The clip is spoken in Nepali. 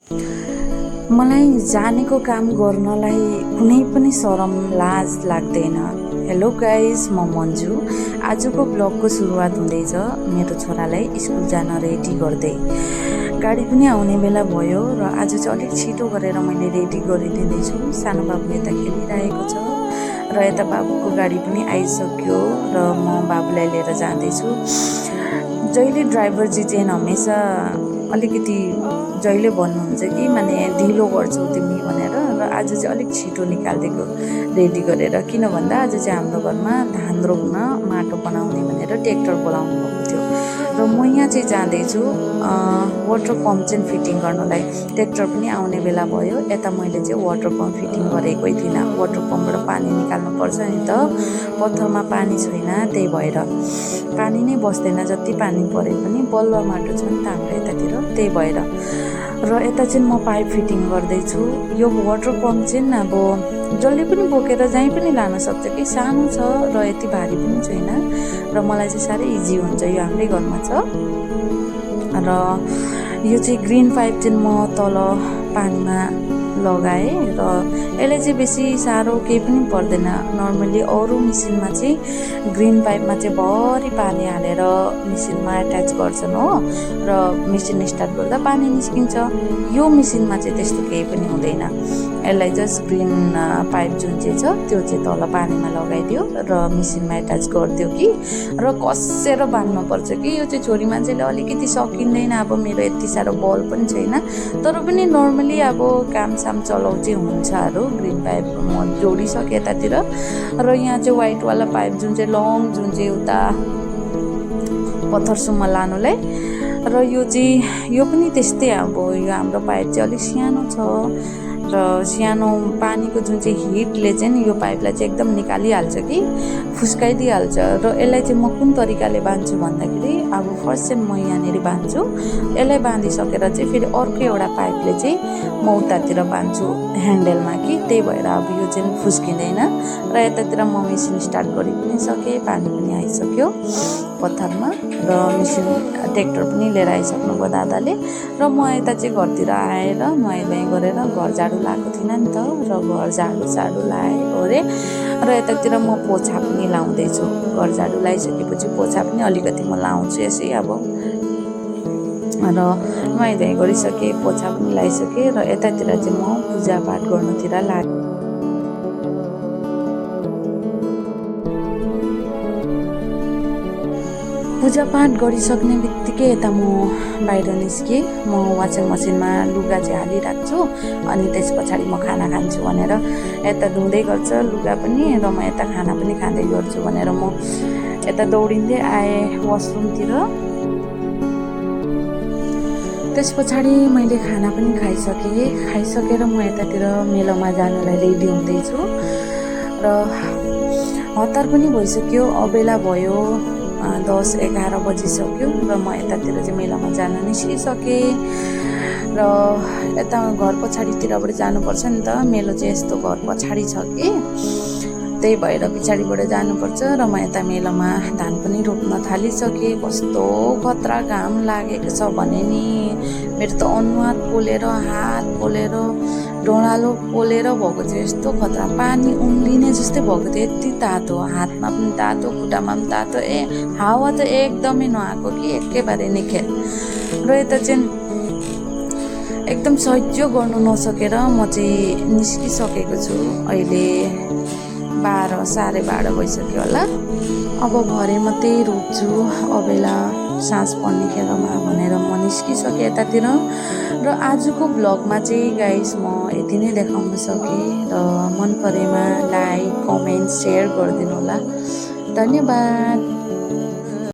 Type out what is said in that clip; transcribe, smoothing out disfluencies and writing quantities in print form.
मलाई जानेको काम गर्नलाई कुनै पनि शरम लाज लाग्दैन। हेलो गाइस, म मन्जु। आजको ब्लगको सुरुवात हुँदैछ मेरो छोरालाई स्कुल जान रेडी गर्दै। गाडी पनि आउने बेला भयो र आज चाहिँ अलिक छिटो गरेर मैले रेडी गरिदिँदैछु। सानो बाबु यता खेलिरहेको छ र यता बाबुको गाडी पनि आइसक्यो र म बाबुलाई लिएर जाँदैछु। जहिले ड्राइभरजी चाहिँ हमेसा अलिकति जहिले भन्नुहुन्छ कि माने ढिलो गर्छौ तिमी भनेर, र आज चाहिँ अलिक छिटो निकालिदिएको रेडी गरेर। किन भन्दा आज चाहिँ हाम्रो घरमा धान रोप्न माटो बनाउने भनेर ट्र्याक्टर बोलाउनु भएको थियो र म यहाँ चाहिँ जाँदैछु वाटर पम्प चाहिँ फिटिङ गर्नलाई। ट्र्याक्टर पनि आउने बेला भयो। यता मैले चाहिँ वाटर पम्प फिटिङ गरेकै थिइनँ। वाटर पम्पबाट पानी निकाल्नु पर्छ नि त, पत्थरमा पानी छैन, त्यही भएर पानी नै बस्दैन। जति पानी परे पनि बलुवा माटो छ नि त हाम्रो यतातिर, त्यही भएर। र यता चाहिँ म पाइप फिटिङ गर्दैछु। यो वाटर पम्प चाहिँ अब जसले पनि बोकेर जहीँ पनि लान सक्छ कि, सानो छ र यति भारी पनि छैन र मलाई चाहिँ साह्रै इजी हुन्छ। यो हाम्रै घरमा छ र यो चाहिँ ग्रिन पाइप चाहिँ म तल पानीमा लगाएँ र यसले चाहिँ बेसी साह्रो केही पनि पर्दैन। नर्मली अरू मेसिनमा चाहिँ ग्रिन पाइपमा चाहिँ भरि पानी हालेर मेसिनमा एट्याच गर्छन् हो, र मेसिन स्टार्ट गर्दा पानी निस्किन्छ। यो मेसिनमा चाहिँ त्यस्तो केही पनि हुँदैन। यसलाई जस्ट ग्रिन पाइप जुन चाहिँ छ त्यो चाहिँ तल पानीमा लगाइदियो र मेसिनमा एट्याच गरिदियो कि, र कसेर बाँध्नुपर्छ कि। यो चाहिँ छोरी मान्छेले अलिकति सकिँदैन। अब मेरो यति साह्रो बल पनि छैन, तर पनि नर्मली अब कामसाम चलाउ चाहिँ हुन्छहरू। ग्रिन पाइप म जोडिसकेँ यतातिर, र यहाँ चाहिँ वाइटवाला पाइप जुन चाहिँ लङ, जुन चाहिँ उता पत्थरसम्म लानुलाई, र यो पनि त्यस्तै। अब यो हाम्रो पाइप चाहिँ अलिक सानो छ र सानो पानीको जुन चाहिँ हिटले चाहिँ यो पाइपलाई चाहिँ एकदम निकालिहाल्छ कि, फुस्काइदिइहाल्छ। र यसलाई चाहिँ म कुन तरिकाले बाँध्छु भन्दाखेरि, अब फर्स्ट चाहिँ म यहाँनिर बाँध्छु। यसलाई बाँधिसकेर चाहिँ फेरि अर्को एउटा पाइपले चाहिँ म उतातिर बाँध्छु ह्यान्डलमा कि, त्यही भएर अब यो चाहिँ फुस्किँदैन। र यतातिर म मेसिन स्टार्ट गरि पनि सकेँ, पानी पनि आइसक्यो पत्थरमा, र मेसिन ट्र्याक्टर पनि लिएर आइसक्नुभयो दादाले। र म यता चाहिँ घरतिर आएर नुहाइधुवाइ गरेर घर झाडु लगाएको थिइनँ नि त, र घर झाडु लाएँ ओरे। र यतातिर म पोछा पनि लाउँदैछु। घर झाडु लगाइसकेपछि पोछा पनि अलिकति म लाउँछु यसै अब। र नुहाइधुवाइ गरिसकेँ, पोछा पनि लगाइसकेँ, र यतातिर चाहिँ म पूजापाठ गर्नुतिर लागेँ। पूजापाठ गरिसक्ने बित्तिकै यता म बाहिर निस्केँ। म वासिङ मसिनमा लुगा चाहिँ हालिराख्छु, अनि त्यस पछाडि म खाना खान्छु भनेर यता धुँदै गर्छ लुगा पनि, र म यता खाना पनि खाँदै गर्छु भनेर म यता दौडिँदै आएँ वासरुमतिर। त्यस पछाडि मैले खाना पनि खाइसकेर म यतातिर मेलामा जानुलाई रेडी हुँदैछु। र हतार पनि भइसक्यो, अबेला भयो, 10-11 बजिसक्यो, र म यतातिर चाहिँ मेलामा जान निस्किसकेँ। र यता घर पछाडितिरबाट जानुपर्छ नि त, मेलो चाहिँ यस्तो घर पछाडि छ कि, त्यही भएर पछाडिबाट जानुपर्छ। र म यता मेलामा धान पनि रोप्न थालिसकेँ। कस्तो खतरा घाम लागेको छ भने नि, मेरो त अनुहार पोलेर, हात पोलेर, डोँडालो पोलेर भएको थियो। यस्तो खतरा पानी उम्लिने जस्तै भएको थियो। यति तातो, हातमा पनि तातो, खुट्टामा पनि तातो। हावा त एकदमै नआएको कि, एकेबारे नै खेल। र यता चाहिँ एकदम सह्य गर्नु नसकेर म चाहिँ निस्किसकेको छु। अहिले 12-12:30 भइसक्यो होला। अब भरे मात्रै रोप्छु, अबेला साँझ पर्ने खेरमा भनेर म निस्किसकेँ यतातिर। र आजको ब्लगमा चाहिँ गाइस म यति नै देखाउन सकेँ, र मन परेमा लाइक, कमेन्ट, सेयर गरिदिनु होला। धन्यवाद।